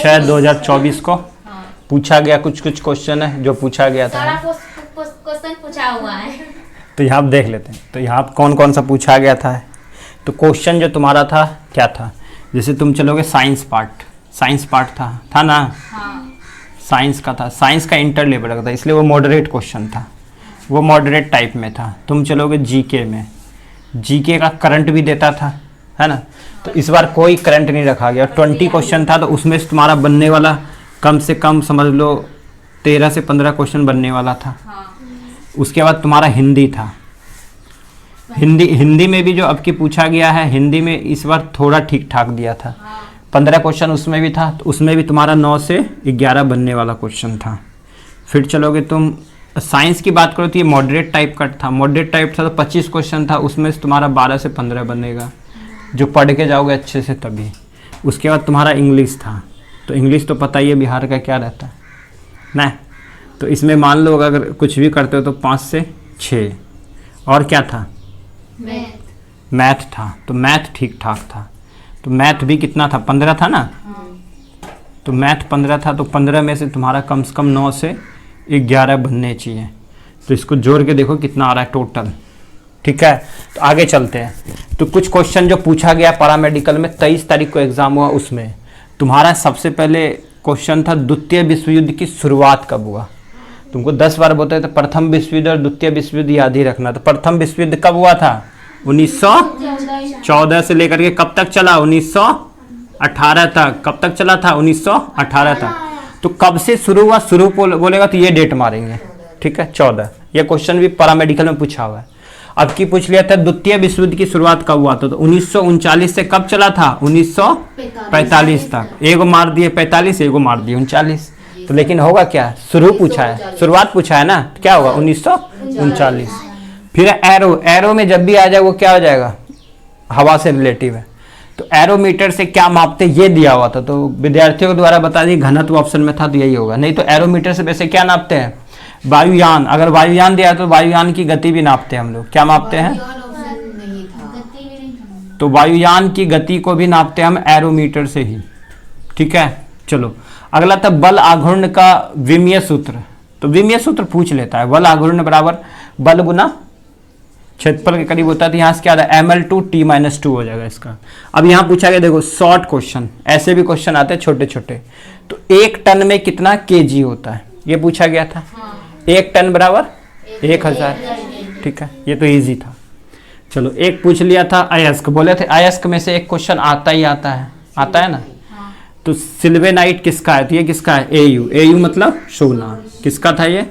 6/2024 को पूछा गया कुछ क्वेश्चन है जो पूछा गया था। क्वेश्चन पूछा हुआ है तो यहाँ आप देख लेते हैं, तो यहाँ कौन कौन सा पूछा गया था। तो क्वेश्चन जो तुम्हारा था क्या था, जैसे तुम चलोगे साइंस पार्ट था ना। हाँ। साइंस का था, साइंस का इंटर लेवल का था, इसलिए वो मॉडरेट क्वेश्चन था, वो मॉडरेट टाइप में था। तुम चलोगे जीके में, जीके का करंट भी देता था, है ना। तो इस बार कोई करंट नहीं रखा गया, 20 क्वेश्चन था, तो उसमें से तुम्हारा बनने वाला कम से कम समझ लो 13 से 15 क्वेश्चन बनने वाला था। उसके बाद तुम्हारा हिंदी था, हिंदी में भी जो अब की पूछा गया है, हिंदी में इस बार थोड़ा ठीक ठाक दिया था। 15 क्वेश्चन उसमें भी था, तो उसमें भी तुम्हारा 9 से 11 बनने वाला क्वेश्चन था। फिर चलोगे तुम साइंस की बात करो तो ये मॉडरेट टाइप का था, मॉडरेट टाइप था तो 25 क्वेश्चन था, उसमें से तुम्हारा 12 से 15 बनेगा, जो पढ़ के जाओगे अच्छे से तभी। उसके बाद तुम्हारा इंग्लिश था, तो इंग्लिश तो पता ही है बिहार का क्या रहता है ना। तो इसमें मान लो अगर कुछ भी करते हो तो 5 से 6। और क्या था, मैथ था, तो मैथ ठीक ठाक था। तो मैथ भी कितना था, 15 था ना। तो मैथ 15 था, तो 15 में से तुम्हारा कम से कम 9 से 11 बनने चाहिए। तो इसको जोड़ के देखो कितना आ रहा है टोटल, ठीक है। तो आगे चलते हैं। तो कुछ क्वेश्चन जो पूछा गया पैरामेडिकल में 23 तारीख को एग्जाम हुआ, उसमें तुम्हारा सबसे पहले क्वेश्चन था द्वितीय विश्व युद्ध की शुरुआत कब हुआ। तुमको 10 बार बोलते तो प्रथम विश्व युद्ध और द्वितीय विश्व युद्ध याद ही रखना। तो प्रथम विश्व युद्ध कब हुआ था, 1914 से लेकर के कब तक चला, 1918 तक। कब तक चला था, 1918 तक। तो कब से शुरू हुआ, शुरू बोलेगा तो ये डेट मारेंगे, ठीक है, 14। ये क्वेश्चन भी पैरामेडिकल में पूछा हुआ है। अब की पूछ लिया था द्वितीय विश्व युद्ध की शुरुआत कब हुआ था, तो 1939 से कब चला था, 1945 तक। एगो मार दिए 45, एगो मार दिए 39। तो लेकिन होगा क्या, शुरू पूछा है, शुरुआत पूछा है ना, तो क्या होगा 1939। फिर एरो में जब भी आ जाए वो क्या हो जाएगा, हवा से रिलेटिव है। तो एरोमीटर से क्या मापते ये दिया हुआ था, तो विद्यार्थियों के द्वारा बता दी, घनत्व ऑप्शन में था तो यही होगा। नहीं तो एरोमीटर से वैसे क्या नापते हैं, वायुयान। अगर वायुयान दिया तो वायुयान की गति भी नापते हैं हम लोग, क्या मापते हैं, तो वायुयान की गति को भी नापते हैं हम एरोमीटर से ही, ठीक है। चलो अगला था बल आघूर्ण का विमीय सूत्र। तो विमीय सूत्र पूछ लेता है, बल आघूर्ण बराबर बल गुना क्षेत्रफल के करीब होता है। तो यहाँ से क्या आता है, ml/t-2 हो जाएगा इसका। अब यहाँ पूछा गया, देखो शॉर्ट क्वेश्चन, ऐसे भी क्वेश्चन आते हैं छोटे छोटे। तो 1 टन में कितना केजी होता है, ये पूछा गया था। 1 टन बराबर 1000, ठीक है, ये तो इजी था। चलो एक पूछ लिया था अयस्क, बोले थे अयस्क में से एक क्वेश्चन आता ही आता है ना। तो सिल्वेनाइट किसका है, तो ये किसका है, एयू मतलब सोना। किसका था ये,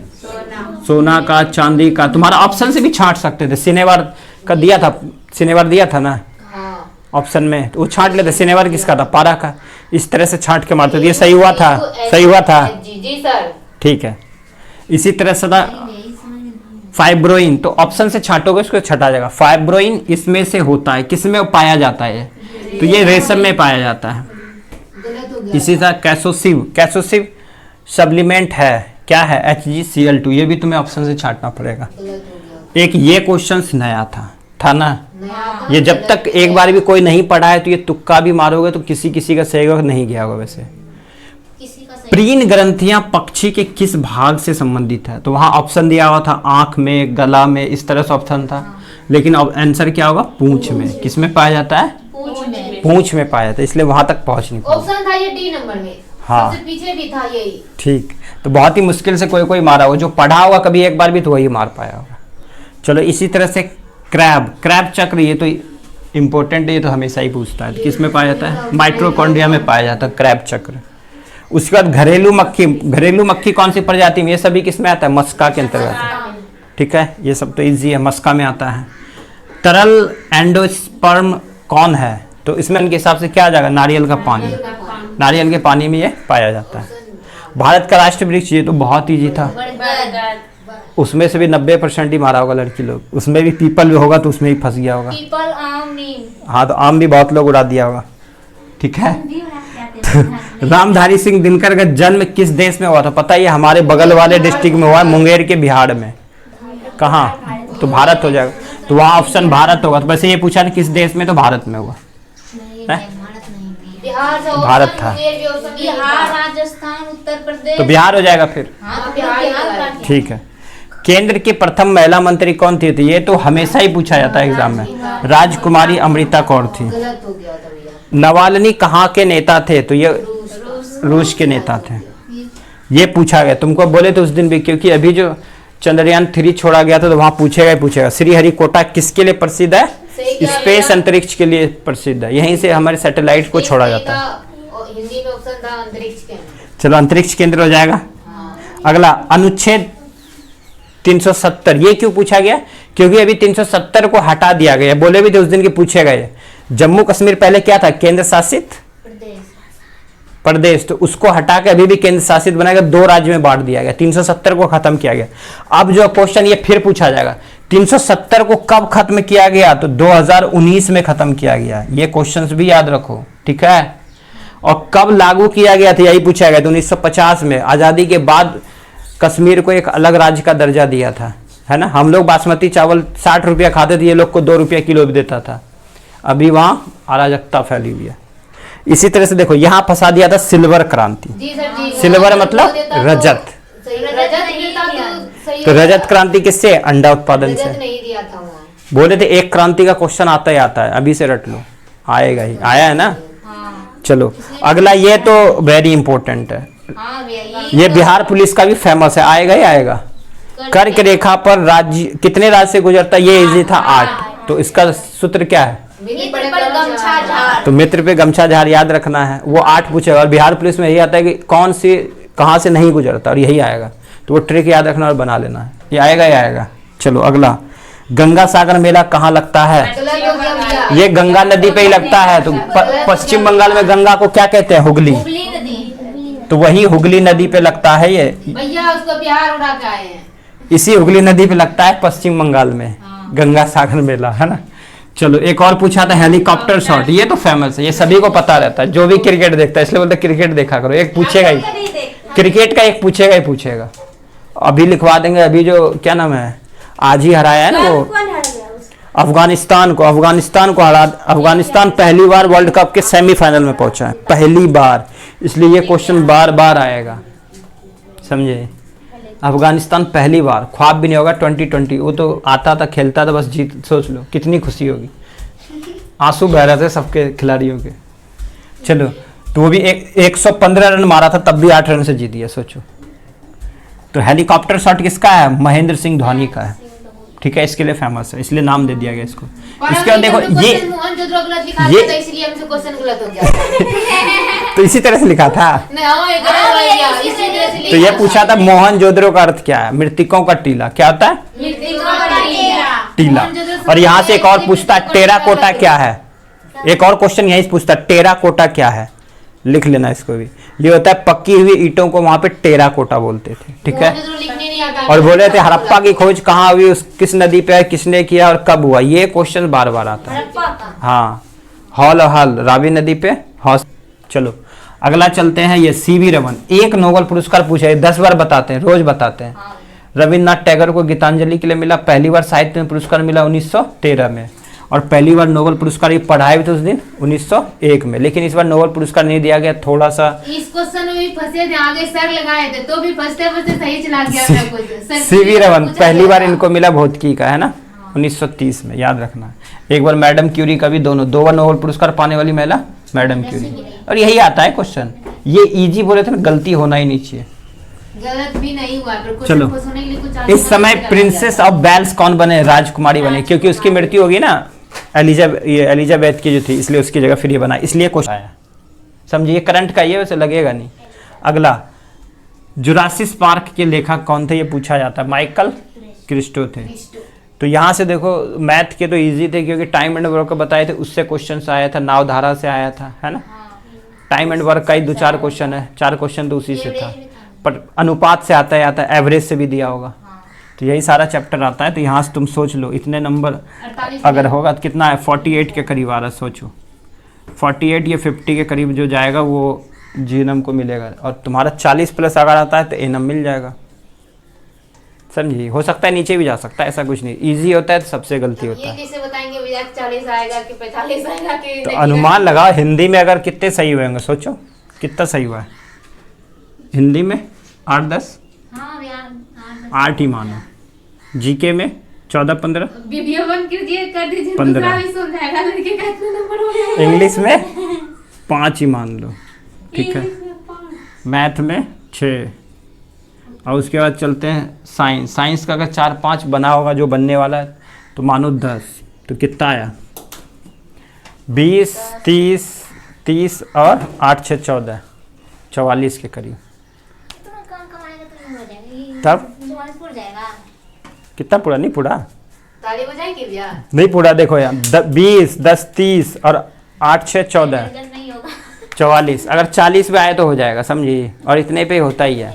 सोना का, चांदी का। तुम्हारा ऑप्शन से भी छांट सकते थे, सिनेवार का दिया था, सिनेवार दिया था ना ऑप्शन में, तो वो छांट लेते। सिनेवार किसका था, पारा का। इस तरह से छांट के मारते थे। ये सही हुआ था, सही हुआ था, जी सर, ठीक है। इसी तरह से था फाइब्रोइन, तो ऑप्शन से छांटोगे उसको छटा जाएगा। फाइब्रोइन इसमें से होता है, किसमें पाया जाता है, तो ये रेशम में पाया जाता है। इसी तरह कैसोसिव सप्लीमेंट है, क्या है, HgCl2, ये भी तुम्हें ऑप्शन से छांटना पड़ेगा। एक ये क्वेश्चन नया था ना। ये जब तक एक बार भी कोई नहीं पढ़ा है तो ये तुक्का भी मारोगे तो किसी का सही होगा, नहीं गया होगा वैसे। प्रीन ग्रंथियां पक्षी के किस भाग से संबंधित है, तो वहां ऑप्शन दिया हुआ था आंख में, गला में, इस तरह से ऑप्शन था। लेकिन अब आंसर क्या होगा, पूंछ में। किस में पाया जाता है, पूंछ में पाया जाता है, इसलिए वहां तक पहुंच नहीं पाया। ऑप्शन था ये डी नंबर में, हाँ सबसे पीछे भी था यही, ठीक। तो बहुत ही मुश्किल से कोई मारा होगा, जो पढ़ा होगा कभी एक बार भी तो वही मार पाया होगा। चलो इसी तरह से क्रैब चक्र, ये तो इम्पोर्टेंट है, ये तो हमेशा ही पूछता है। किस में पाया जाता है, माइटोकॉन्ड्रिया में पाया जाता है क्रैब चक्र। उसके बाद घरेलू मक्खी कौन सी प्रजाति में, ये सभी किस में आता है, मस्का के अंतर्गत है, ठीक है। ये सब तो इजी है, मस्का में आता है। तरल एंडोस्पर्म कौन है, तो इसमें उनके हिसाब से क्या आ जाएगा, नारियल का पानी। नारियल के पानी में ये पाया जाता है। भारत का राष्ट्र वृक्ष, ये तो बहुत ईजी था, उसमें से भी 90% ही मारा होगा लड़की लोग। उसमें भी पीपल भी होगा तो उसमें ही फंस गया होगा। पीपल, आम, नीम। हाँ तो आम भी बहुत लोग उड़ा दिया होगा, ठीक है। रामधारी सिंह दिनकर का जन्म किस देश में हुआ था, पता है, हमारे बगल वाले डिस्ट्रिक्ट में हुआ है, मुंगेर के बिहार में। कहाँ, तो भारत हो जाएगा, तो वहाँ ऑप्शन भारत होगा। तो वैसे ये पूछा था किस देश में, तो भारत में हुआ है। बिहार से भारत ऑप्शन, था। मुंगेर भी ऑप्शन, बिहार, राजस्थान, उत्तर प्रदेश। तो बिहार हो जाएगा फिर। हाँ तो बिहार का है। ठीक है। केंद्र की प्रथम महिला मंत्री कौन थी? तो ये तो हमेशा ही पूछा जाता है एग्जाम में। राजकुमारी अमृता कौर थी। गलत हो गया था भैया। नवाल्नी कहाँ के नेता थे? तो ये रूस। रूस के नेता थे। ये पूछा गया, तुमको बोले थे उस दिन भी, क्योंकि अभी जो चंद्रयान 3 छोड़ा गया था तो वहां पूछेगा ही पूछेगा। श्रीहरिकोटा किसके लिए प्रसिद्ध है? सही क्या स्पेस भैया? अंतरिक्ष के लिए प्रसिद्ध है। यहीं से हमारे सैटेलाइट को छोड़ा जाता है। और हिंदी में ऑप्शन था अंतरिक्ष के। चलो अंतरिक्ष केंद्र हो जाएगा। अगला अनुच्छेद 370, ये क्यों पूछा गया? क्योंकि अभी 370 को हटा दिया गया। बोले भी थे उस दिन के पूछे गए। जम्मू कश्मीर पहले क्या था? केंद्र शासित प्रदेश, तो उसको हटा के अभी भी केंद्र शासित बनाया गया, 2 राज्य में बांट दिया गया। 370 को खत्म किया गया। अब जो क्वेश्चन ये फिर पूछा जाएगा, 370 को कब खत्म किया गया? तो 2019 में खत्म किया गया। ये क्वेश्चंस भी याद रखो, ठीक है। और कब लागू किया गया था, यही पूछा गया। तो 1950 में आजादी के बाद कश्मीर को एक अलग राज्य का दर्जा दिया था, है ना। हम लोग बासमती चावल 60 रुपया खाते थे, ये लोग को 2 रुपया किलो भी देता था। अभी वहां अराजकता फैली हुई है। इसी तरह से देखो, यहां फंसा दिया था सिल्वर क्रांति। जी सर जी। सिल्वर मतलब रजत। रजत मिलता तो सही तो होता। रजत क्रांति किससे? अंडा उत्पादन रजत से। नहीं दिया था वहाँ। बोले थे एक क्रांति का क्वेश्चन आता ही आता है, अभी से रट लो, आएगा ही, आया है ना। चलो अगला, ये तो वेरी इंपॉर्टेंट है। हाँ भैया, ये बिहार पुलिस का भी फेमस है, आएगा ही आएगा। कर्क रेखा पर राज्य कितने राज्य से गुजरता है? ये इजी था 8। तो इसका सूत्र क्या है? मित्र पर गमछा झाड़। तो मित्र पे गमछा झाड़ याद रखना है, वो 8 पूछेगा। और बिहार पुलिस में यही आता है कि कौन से कहाँ से नहीं गुजरता, और यही आएगा। तो वो ट्रिक याद रखना और बना लेना है, ये आएगा ही आएगा। चलो अगला, गंगा सागर मेला कहाँ लगता है? गलत हो गया भैया। ये गंगा नदी पे ही लगता है। तो पश्चिम बंगाल में गंगा को क्या कहते हैं? हुगली। हुगली नदी। तो वही हुगली नदी पे लगता है ये। भैया उसको बिहार उड़ा के आए हैं। इसी हुगली नदी पे लगता है पश्चिम बंगाल में गंगा सागर मेला, है ना। चलो एक और पूछा था, हेलीकॉप्टर शॉट। ये तो फेमस है, ये सभी को पता रहता है, जो भी क्रिकेट देखता है, इसलिए बोलते क्रिकेट देखा करो। एक पूछेगा ही, क्रिकेट का एक पूछेगा ही पूछेगा। अभी लिखवा देंगे। अभी जो क्या नाम है, आज ही हराया है ना वो अफगानिस्तान को। अफगानिस्तान पहली बार वर्ल्ड कप के सेमीफाइनल में पहुंचा है, पहली बार। इसलिए ये क्वेश्चन बार बार आएगा, समझे। अफगानिस्तान पहली बार, ख्वाब भी नहीं होगा 2020, वो तो आता था, खेलता था, बस जीत। सोच लो कितनी खुशी होगी, आंसू बह रहे थे सबके खिलाड़ियों के। चलो, तो वो भी 115 रन मारा था, तब भी 8 रन से जीत गया, सोचो। तो हेलीकॉप्टर शॉट किसका है? महेंद्र सिंह धोनी का है, ठीक है। इसके लिए फेमस है, इसलिए नाम दे दिया गया इसको। इसके बाद देखो ये इसलिए हमसे क्वेश्चन गलत हो गया। तो इसी तरह से लिखा था। नहीं हाँ, ये गलत हो गया, इसी तरह से तो ये लिखा पूछा था मोहनजोदड़ो का अर्थ क्या है? मृतकों का टीला। क्या होता है? मृतकों का टीला। टीला। और यहाँ से एक और पूछता है, टेराकोटा क्या है? एक और क्वेश्चन यही पूछता है, टेराकोटा क्या है? लिख लेना इसको भी। ये होता है पक्की हुई ईंटों को वहां पे टेराकोटा बोलते थे, ठीक है। लिखने नहीं आता। और बोले थे हड़प्पा की खोज कहाँ हुई, उस किस नदी पे है, किसने किया और कब हुआ? ये क्वेश्चन बार बार आता है। हाँ, हॉल रावी नदी पे हॉस। चलो अगला चलते हैं, ये सीवी रमन। एक नोबेल पुरस्कार पूछा है, 10 बार बताते हैं, रोज बताते हैं। रविन्द्रनाथ टैगोर को गीतांजलि के लिए मिला। पहली बार साहित्य में पुरस्कार मिला 1913 में। और पहली बार नोबेल पुरस्कार ये पढ़ाए भी थे उस दिन 1901 में। लेकिन इस बार नोबेल पुरस्कार नहीं दिया गया, थोड़ा सा। इस क्वेश्चन में भी फंसे थे, आगे सर लगाए थे तो भी फंसते सही चला गया था क्वेश्चन। सीवी रमन पहली बार इनको मिला भौतिकी का, है ना, 1930 में, याद रखना है। एक बार मैडम क्यूरी का भी, दो बार नोबेल पुरस्कार पाने वाली महिला मैडम क्यूरी। और यही आता है क्वेश्चन। ये इजी बोले थे ना, गलती होना ही नहीं चाहिए। गलत भी नहीं हुआ। चलो, इस समय प्रिंसेस ऑफ वेल्स कौन बने? राजकुमारी बने, क्योंकि उसकी मृत्यु होगी ना एलिजाबेथ की जो थी, इसलिए उसकी जगह फिर ये बना। इसलिए क्वेश्चन आया, समझिए। करंट का ये वैसे लगेगा नहीं। अगला, जुरासिस पार्क के लेखक कौन थे? ये पूछा जाता है। माइकल क्रिस्टो थे। तो यहाँ से देखो, मैथ के तो इजी थे क्योंकि टाइम एंड वर्क बताए थे, उससे क्वेश्चन आया था। नावधारा से आया था, है ना। टाइम एंड वर्क का ही 2-4 क्वेश्चन है, 4 क्वेश्चन तो उसी से था। पर अनुपात से आता है, एवरेज से भी दिया होगा। तो यही सारा चैप्टर आता है। तो यहाँ से तुम सोच लो, इतने नंबर अगर होगा तो कितना है? 48 के करीब आ रहा है, सोचो। 48 या 50 के करीब जो जाएगा वो जीएनएम को मिलेगा। और तुम्हारा 40 प्लस अगर आता है तो एएनएम मिल जाएगा, समझी, हो सकता है नीचे भी जा सकता है, ऐसा कुछ नहीं, इजी होता है तो सबसे गलती होता ये है। कैसे बताएंगे भैया 40 आएगा कि 45 आएगा कि तो नहीं अनुमान लगाओ हिंदी में अगर कितने सही हुए होंगे, सोचो कितना सही हुआ है हिंदी में। 8-10 हाँ भैया 8 ही मानो, जीके में 14-15, वीडियो बंद कीजिए, कर दीजिए, 15। दूसरा भी सुन जाएगा लड़के का इतना नंबर हो गया। इंग्लिश में 5 ही मान लो, ठीक है, इंग्लिश में 5। मैथ में 6, और उसके बाद चलते हैं साइंस। साइंस का अगर 4-5 बना होगा जो बनने वाला है तो मानो 10, तो कितना आया 20, 30 और 8-6 14, 44 के करीब। इतना कम कमाएगा तो नहीं हो जाएगा, तब 44 पूरा जाएगा। कितना पूरा, नहीं पूरा, ताली बजाएंगे भैया। नहीं पूरा, देखो यार 20, 10, 30 और 8-6 14, रिजल्ट नहीं होगा। 44, अगर 40 पे आए तो हो जाएगा, समझिए, और इतने पे होता ही है।